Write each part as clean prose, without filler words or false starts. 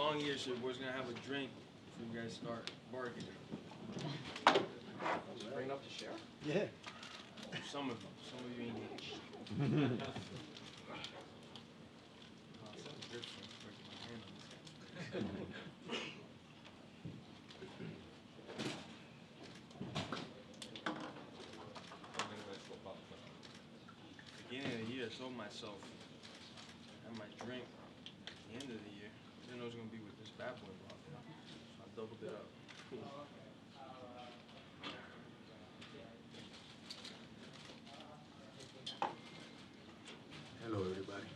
long here, so we're gonna have a drink before you guys start bargaining. Bring it up to share? Yeah. Some of you ain't getting shit. Beginning of the year, I sold myself and my drink at the end of the year. I didn't know it was gonna be with this bad boy bottle. So I doubled it up. Hello, everybody.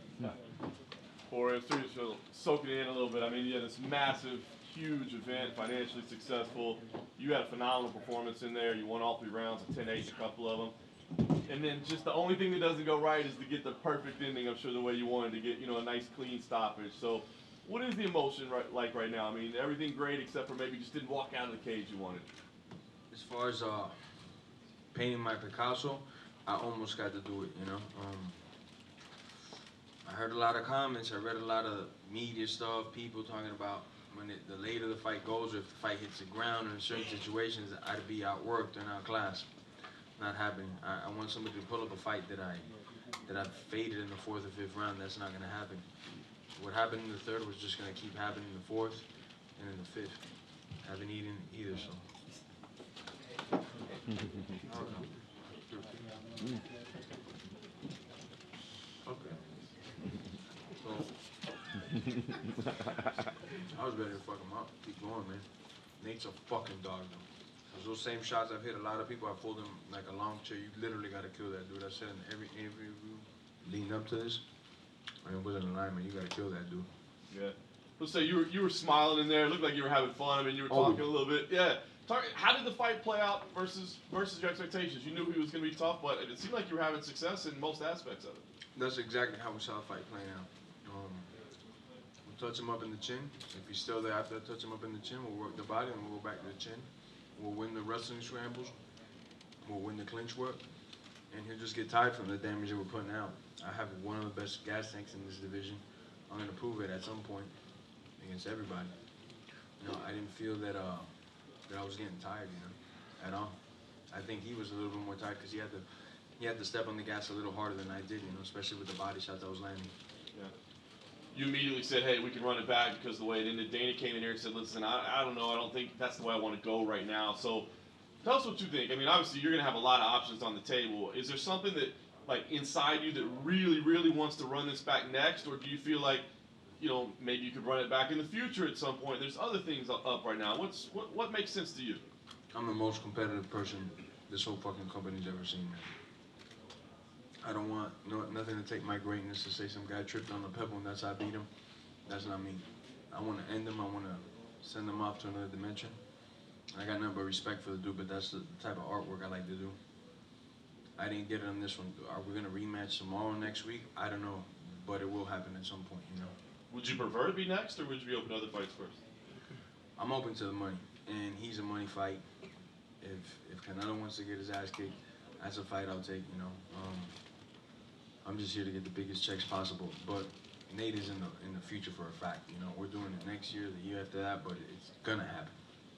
Jorge, so you're soaking it in a little bit. I mean, you had this massive, huge event, financially successful. You had a phenomenal performance in there. You won all 3 rounds, a 10-8, a couple of them. And then just the only thing that doesn't go right is to get the perfect ending, I'm sure, the way you wanted to get, a nice, clean stoppage. So what is the emotion like right now? I mean, everything great except for maybe just didn't walk out of the cage you wanted. As far as painting my Picasso, I almost got to do it, I heard a lot of comments, I read a lot of media stuff, people talking about the later the fight goes, or if the fight hits the ground, or in certain situations, I'd be outworked or outclassed. Not happening. I want somebody to pull up a fight that I faded in the 4th or 5th round. That's not going to happen. What happened in the 3rd was just going to keep happening in the 4th and in the 5th. Haven't eaten either, so. Okay. So, I was ready to fuck him up. Keep going, man. Nate's a fucking dog, though. Those same shots I've hit a lot of people, I pulled them like a long chair. You literally got to kill that dude. I said in every interview leading up to this, I mean, it wasn't a lie, man. You got to kill that dude. Yeah. Let's say you were smiling in there. It looked like you were having fun. I mean, you were talking a little bit. Yeah. How did the fight play out versus your expectations? You knew he was going to be tough, but it seemed like you were having success in most aspects of it. That's exactly how we saw the fight playing out. We'll touch him up in the chin. If he's still there after I touch him up in the chin, we'll work the body and we'll go back to the chin. We'll win the wrestling scrambles. We'll win the clinch work. And he'll just get tired from the damage that we're putting out. I have one of the best gas tanks in this division. I'm going to prove it at some point against everybody. I didn't feel that I was getting tired, at all. I think he was a little bit more tired because he had to step on the gas a little harder than I did, especially with the body shots I was landing. Yeah. You immediately said, hey, we can run it back because of the way it ended. Dana came in here and said, listen, I don't know. I don't think that's the way I want to go right now. So tell us what you think. I mean, obviously, you're going to have a lot of options on the table. Is there something that, inside you that really, really wants to run this back next? Or do you feel like, maybe you could run it back in the future at some point? There's other things up right now. What makes sense to you? I'm the most competitive person this whole fucking company's ever seen, man. I don't want nothing to take my greatness to say some guy tripped on a pebble and that's how I beat him. That's not me. I want to end him. I want to send him off to another dimension. I got nothing but respect for the dude, but that's the type of artwork I like to do. I didn't get it on this one. Are we going to rematch tomorrow, next week? I don't know, but it will happen at some point, Would you prefer to be next, or would you be open to other fights first? I'm open to the money, and he's a money fight. If Canelo wants to get his ass kicked, that's a fight I'll take, I'm just here to get the biggest checks possible, but Nate is in the future for a fact. We're doing it next year, the year after that, but it's gonna happen.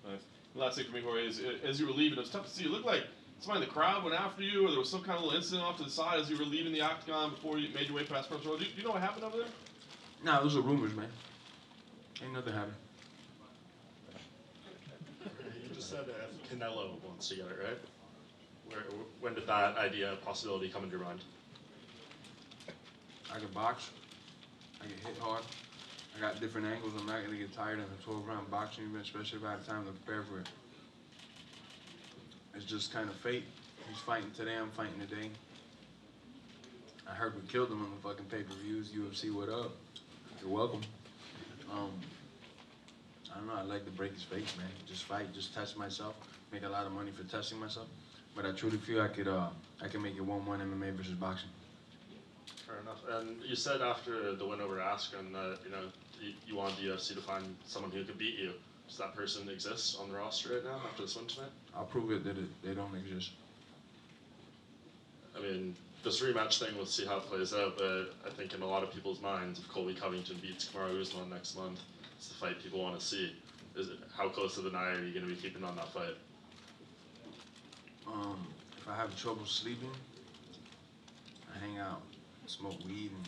Nice. The last thing for me, Jorge, is as you were leaving, it was tough to see. It looked like somebody in the crowd went after you, or there was some kind of little incident off to the side as you were leaving the octagon before you made your way past front row. Do you know what happened over there? Nah, those are rumors, man. Ain't nothing happened. You just said Canelo wants to get it, right? When did that idea, possibility come into your mind? I can box. I get hit hard. I got different angles. I'm not gonna get tired in a 12-round boxing event, especially if I have time to prepare for it. It's just kind of fate. He's fighting today, I'm fighting today. I heard we killed him on the fucking pay-per-views. UFC, what up? You're welcome. I don't know, I'd like to break his face, man. Just fight, just test myself. Make a lot of money for testing myself. But I truly feel I can make it 1-1 MMA versus boxing. Fair enough. And you said after the win over Askren that you wanted the UFC to find someone who could beat you. Does that person exist on the roster right now after this win tonight? I'll prove it that they don't exist. I mean, this rematch thing, we'll see how it plays out, but I think in a lot of people's minds, if Colby Covington beats Kamaru Usman next month, It's the fight people want to see. How close of an eye are you going to be keeping on that fight? If I have trouble sleeping, I hang out, smoke weed, and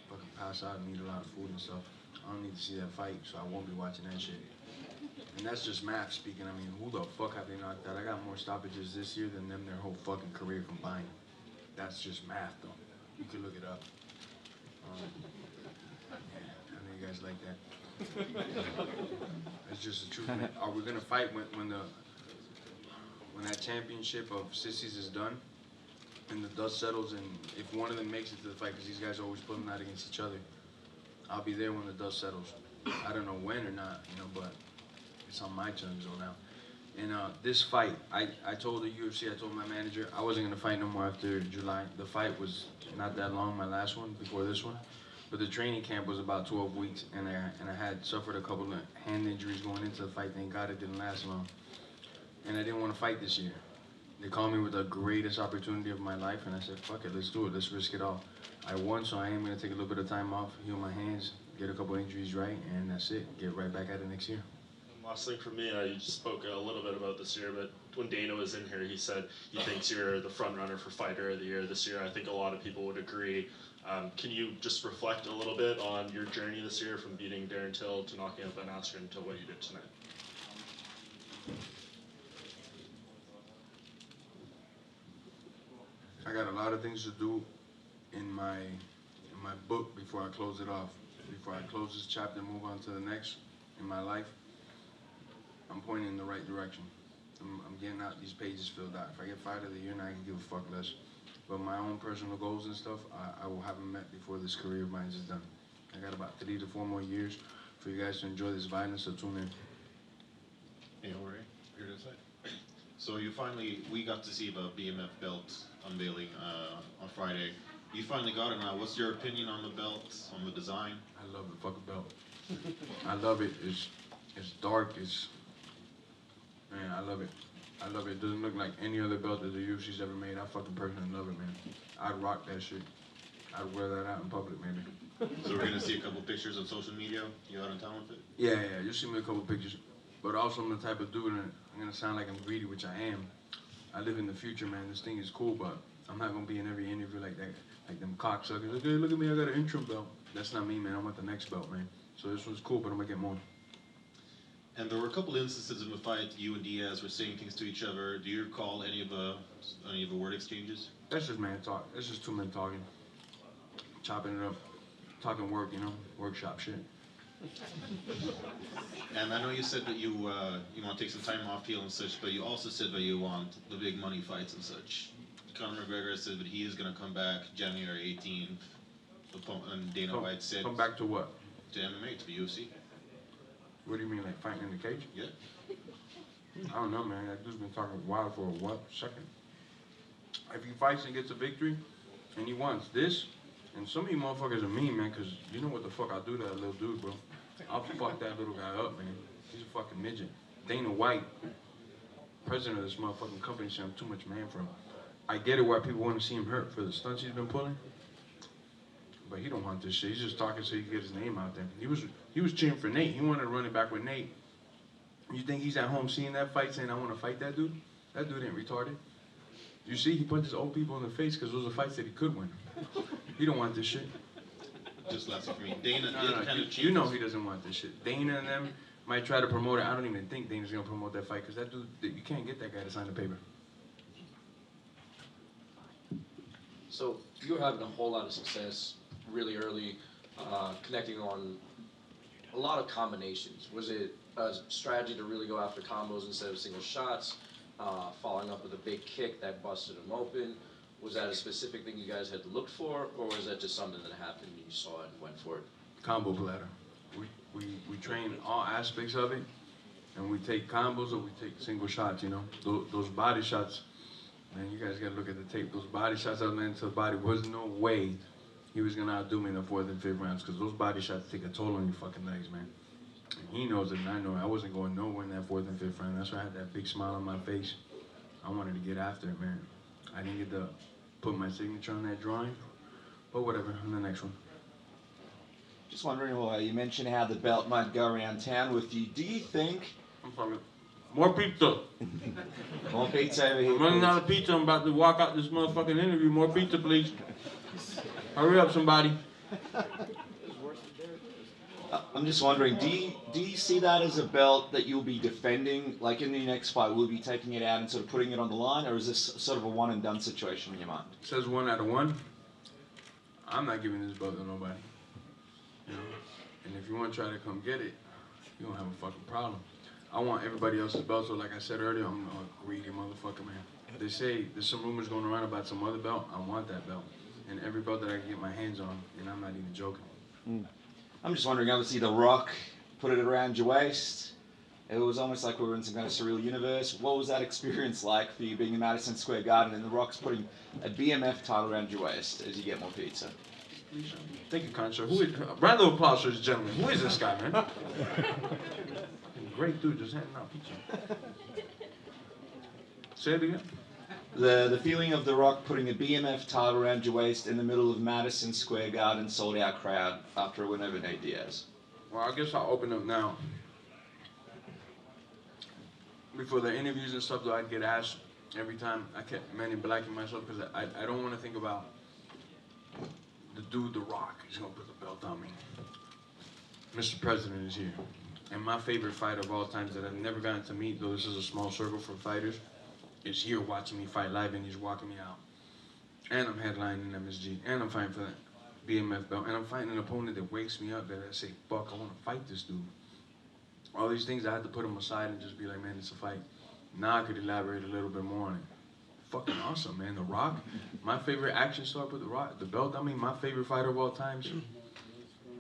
fucking pass out and eat a lot of food and stuff. I don't need to see that fight, so I won't be watching that shit. And that's just math speaking. I mean, who the fuck have they knocked out? I got more stoppages this year than them their whole fucking career combined. That's just math, though. You can look it up. Yeah, I know you guys like that. That's just the truth, man. Are we gonna fight when that championship of sissies is done and the dust settles, and if one of them makes it to the fight, because these guys are always putting them out against each other, I'll be there when the dust settles. I don't know when or not, you know, but it's on my terms though now. And this fight, I told the UFC, I told my manager, I wasn't gonna fight no more after July. The fight was not that long, my last one, before this one. But the training camp was about 12 weeks, and I had suffered a couple of hand injuries going into the fight. Thank God it didn't last long. And I didn't want to fight this year. They called me with the greatest opportunity of my life, and I said, fuck it, let's do it, let's risk it all. I won, so I am gonna take a little bit of time off, heal my hands, get a couple injuries right, and that's it. Get right back at it next year. Last thing for me, you spoke a little bit about this year, but when Dana was in here, he said he thinks you're the front runner for Fighter of the Year this year. I think a lot of people would agree. Can you just reflect a little bit on your journey this year from beating Darren Till to knocking out Ben Askren to what you did tonight? I got a lot of things to do in my book before I close it off. Before I close this chapter and move on to the next in my life, I'm pointing in the right direction. I'm getting out these pages filled out. If I get Fighter of the Year, now I can give a fuck less. But my own personal goals and stuff, I will have them met before this career of mine is done. I got about 3 to 4 more years for you guys to enjoy this violence, so tune in. Hey, Jorge, here to say. So we got to see the BMF belt unveiling on Friday. You finally got it now. What's your opinion on the belt, on the design? I love the fucking belt. I love it. It's dark. Man, I love it. I love it. It doesn't look like any other belt that the UFC's ever made. I fucking personally love it, man. I'd rock that shit. I'd wear that out in public, maybe. So we're gonna see a couple pictures on social media. You out in town with it? Yeah, you'll see me a couple pictures. But also I'm the type of dude, and I'm gonna sound like I'm greedy, which I am. I live in the future, man. This thing is cool, but I'm not gonna be in every interview like that. Like them cocksuckers. Like, hey, look at me, I got an interim belt. That's not me, man. I want the next belt, man. So this one's cool, but I'm gonna get more. And there were a couple instances in the fight. You and Diaz were saying things to each other. Do you recall any of the word exchanges? That's just man talk. That's just two men talking, chopping it up, talking work, you know, workshop shit. And I know you said that you want to take some time off, heal and such, but you also said that you want the big money fights and such. Conor McGregor said that he is going to come back January 18th, and Dana White said... Come back to what? To MMA, to the UFC. What do you mean, like fighting in the cage? Yeah. I don't know, man. That dude's been talking wild for a second. If he fights and gets a victory, and he wants this, and some of you motherfuckers are mean, man, because you know what the fuck I'll do to that little dude, bro. I'll fuck that little guy up, man. He's a fucking midget. Dana White, president of this motherfucking company, said I'm too much man for him. I get it why people want to see him hurt for the stunts he's been pulling, but he don't want this shit. He's just talking so he can get his name out there. He was cheering for Nate. He wanted to run it back with Nate. You think he's at home seeing that fight saying, I want to fight that dude? That dude ain't retarded. You see, he punches old people in the face because those are fights that he could win. He don't want this shit. Just last for me. Dana you know he doesn't want this shit. Dana and them might try to promote it. I don't even think Dana's going to promote that fight because that dude, you can't get that guy to sign the paper. So you were having a whole lot of success really early, connecting on a lot of combinations. Was it a strategy to really go after combos instead of single shots, following up with a big kick that busted him open? Was that a specific thing you guys had looked for, or was that just something that happened and you saw it and went for it? Combo platter. We train all aspects of it, and we take combos or we take single shots, you know. Those body shots, man, you guys gotta look at the tape. Those body shots I landed to the body, was no way he was gonna outdo me in the 4th and 5th rounds, because those body shots take a toll on your fucking legs, man. And he knows it and I know it. I wasn't going nowhere in that 4th and 5th round. That's why I had that big smile on my face. I wanted to get after it, man. I didn't get to put my signature on that drawing, but whatever, on the next one. Just wondering, well, you mentioned how the belt might go around town with you. Do you think I'm fucking. More pizza. more pizza over here? I'm running please? out of pizza. I'm about to walk out this motherfucking interview. More pizza, please. Hurry up, somebody. I'm just wondering, do you see that as a belt that you'll be defending, like in the next fight, will you be taking it out and sort of putting it on the line, or is this sort of a one and done situation in your mind? Says 1 out of 1. I'm not giving this belt to nobody. You know? And if you want to try to come get it, you don't have a fucking problem. I want everybody else's belt, so like I said earlier, I'm a greedy motherfucker, man. They say there's some rumors going around about some other belt. I want that belt. And every belt that I can get my hands on, and I'm not even joking. I'm just wondering, obviously The Rock put it around your waist. It was almost like we were in some kind of surreal universe. What was that experience like for you being in Madison Square Garden and The Rock's putting a BMF title around your waist as you get more pizza? Thank you, Contra. Who is, round of applause for this gentleman. Who is this guy, man? Great dude, just handing out pizza. Say it again. The feeling of The Rock putting a BMF title around your waist in the middle of Madison Square Garden, sold out crowd after a win over Nate Diaz. Well, I guess I'll open up now. Before the interviews and stuff, though, I'd get asked every time. I kept men in blacking myself because I don't want to think about the dude, The Rock. He's going to put the belt on me. Mr. President is here. And my favorite fighter of all times that I've never gotten to meet, though this is a small circle for fighters, is here watching me fight live, and he's walking me out. And I'm headlining MSG, and I'm fighting for that BMF belt, and I'm fighting an opponent that wakes me up, that I say, fuck, I want to fight this dude. All these things, I had to put them aside and just be like, man, it's a fight. Now I could elaborate a little bit more on it. Fucking awesome, man. The Rock, my favorite action star with The Rock, the belt, I mean, my favorite fighter of all time,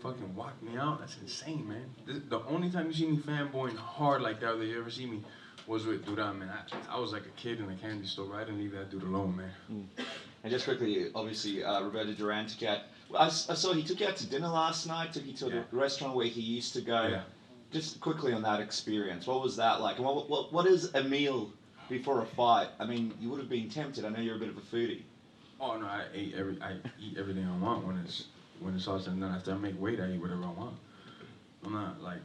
fucking walked me out. That's insane, man. The only time you see me fanboying hard like that, that you ever see me, was with Duran, man. I was like a kid in a candy store. I didn't leave that dude alone, man. And just quickly, obviously, Roberto Duran took out. I saw he took you out to dinner last night. Took you to the restaurant where he used to go. Yeah. Just quickly on that experience, what was that like? And what is a meal before a fight? I mean, you would have been tempted. I know you're a bit of a foodie. Oh no, I eat everything I want when it's all said and done. After I make weight, I eat whatever I want. I'm not like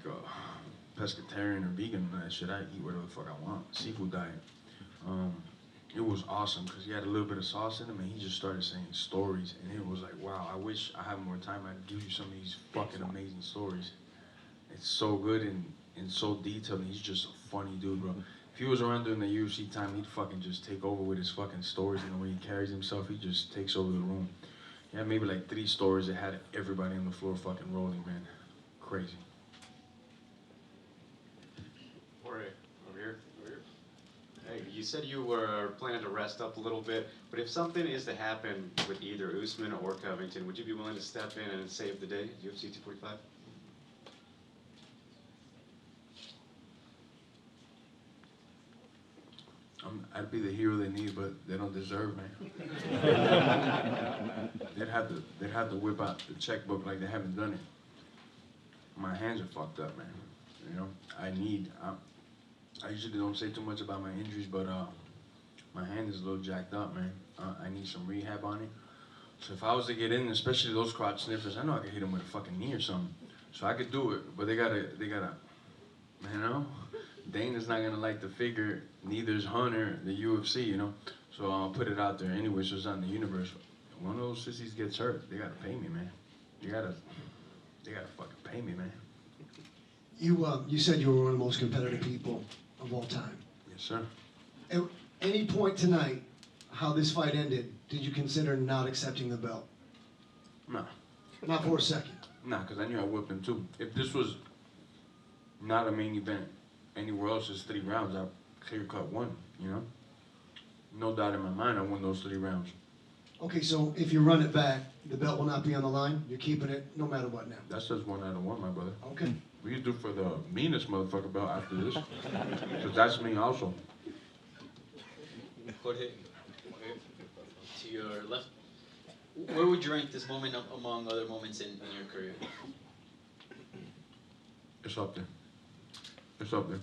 pescatarian or vegan and that shit. I eat whatever the fuck I want. Seafood diet. It was awesome because he had a little bit of sauce in him, and he just started saying stories, and it was like, wow, I wish I had more time. I'd give you some of these fucking amazing stories. It's so good and so detailed, and he's just a funny dude, bro. If he was around during the UFC time, he'd fucking just take over with his fucking stories and the way he carries himself. He just takes over the room. He had maybe like 3 stories that had everybody on the floor fucking rolling, man. Crazy. Jorge, over here. Hey, you said you were planning to rest up a little bit, but if something is to happen with either Usman or Covington, would you be willing to step in and save the day, UFC 245? I'd be the hero they need, but they don't deserve me. They'd have to whip out the checkbook like they haven't done it. My hands are fucked up, man. You know, I usually don't say too much about my injuries, but my hand is a little jacked up, man. I need some rehab on it. So if I was to get in, especially those crotch sniffers, I know I could hit them with a fucking knee or something. So I could do it, but they gotta, you know? Dana's not gonna like the figure, neither's Hunter, the UFC, you know? So I'll put it out there anyway, so it's out in the universe. When one of those sissies gets hurt, they gotta pay me, man. They gotta fucking pay me, man. You said you were one of the most competitive people of all time. Yes, sir. At any point tonight, how this fight ended, did you consider not accepting the belt? No. Not for a second. Nah, because I knew I'd whip him too. If this was not a main event, anywhere else is 3 rounds, I'd clear cut one, you know? No doubt in my mind I won those 3 rounds. Okay, so if you run it back, the belt will not be on the line? You're keeping it no matter what now? That's just 1 out of 1, my brother. Okay. We can do for the meanest motherfucker belt after this. Because that's me also. Jorge, to your left, where would you rank this moment among other moments in your career? It's up there. It's up there.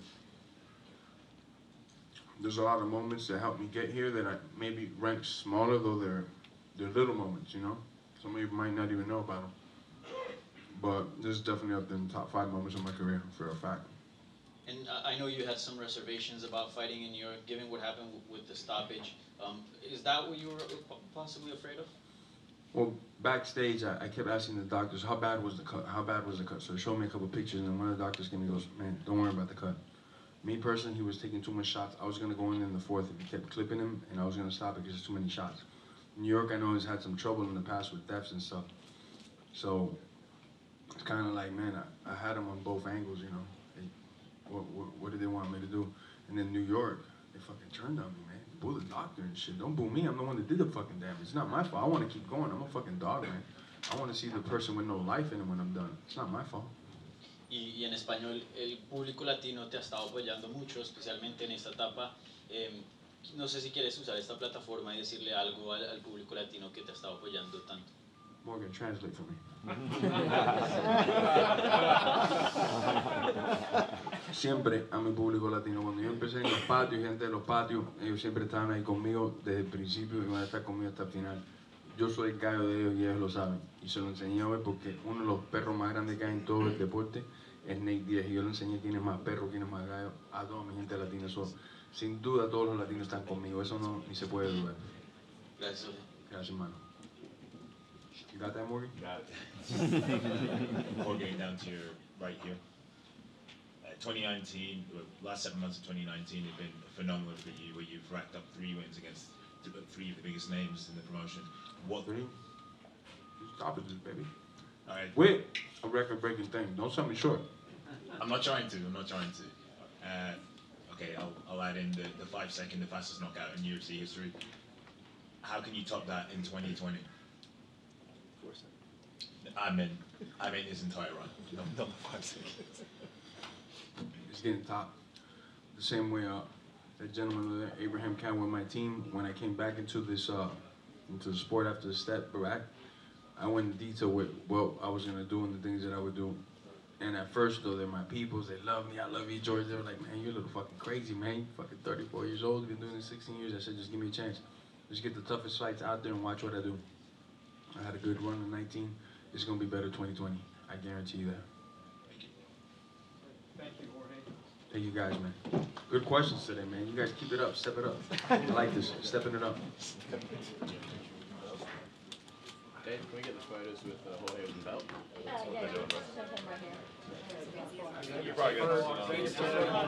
There's a lot of moments that helped me get here that I maybe rank smaller, though they're little moments, you know? Some of you might not even know about them. but this is definitely up in the top 5 moments of my career for a fact. And I know you had some reservations about fighting in New York, given what happened with the stoppage. Is that what you were possibly afraid of? Well, backstage, I kept asking the doctors, how bad was the cut? How bad was the cut? So they showed me a couple pictures, and then one of the doctors came and goes, man, don't worry about the cut. Me personally, he was taking too much shots. I was going to go in the 4th if he kept clipping him, and I was going to stop it because there's too many shots. New York, I know, has had some trouble in the past with thefts and stuff. So it's kind of like, man, I had him on both angles, you know. Hey, what did they want me to do? And then New York, they fucking turned on me, man. Boo the doctor and shit. Don't boo me. I'm the one that did the fucking damage. It's not my fault. I want to keep going. I'm a fucking dog, man. I want to see the person with no life in him when I'm done. It's not my fault. Y en español, el público latino te ha estado apoyando mucho, especialmente en esta etapa. No sé si quieres usar esta plataforma y decirle algo al público latino que te ha estado apoyando tanto. Morgan, translate for me. Siempre a mi público latino, cuando yo empecé en los patios, gente de los patios, ellos siempre estaban ahí conmigo desde el principio y van a estar conmigo hasta el final. Yo soy el gallo de ellos y ellos lo saben. Y se lo enseñé hoy porque uno de los perros más grandes que hay en todo el deporte es Nate Diaz. Y yo le enseñé quién es más perro, quién es más gallo a toda mi gente latina. Sin duda todos los latinos están conmigo. Eso no ni se puede dudar. Gracias. Gracias, hermano. You got that, Morgan? Got it. Before getting down to your right here, 2019, last 7 months of 2019 have been phenomenal for you, where you've racked up 3 wins against 3 of the biggest names in the promotion. What? 3? Stoppages, baby. All right. With a record-breaking thing. Don't sell me short. I'm not trying to. Okay, I'll add in the 5-second, the fastest knockout in UFC history. How can you top that in 2020? I meant this entire run. Not the 5 seconds. It's getting top. The same way that gentleman there, Abraham Cowan, with my team, when I came back into this into the sport after the step back, I went in detail with what I was gonna do and the things that I would do. And at first, though, they're my peoples. They love me. I love you, George. They were like, man, you're a little fucking crazy, man. You're fucking 34 years old. You've been doing this 16 years. I said, just give me a chance. Just get the toughest fights out there and watch what I do. I had a good run in 19. It's gonna be better 2020. I guarantee you that. Thank you. Thank you, Jorge. Thank you guys, man. Good questions today, man. You guys keep it up, step it up. I like this, stepping it up. Hey, can we get the photos with Jorge with the belt? Yeah, just jump in right here. You're probably gonna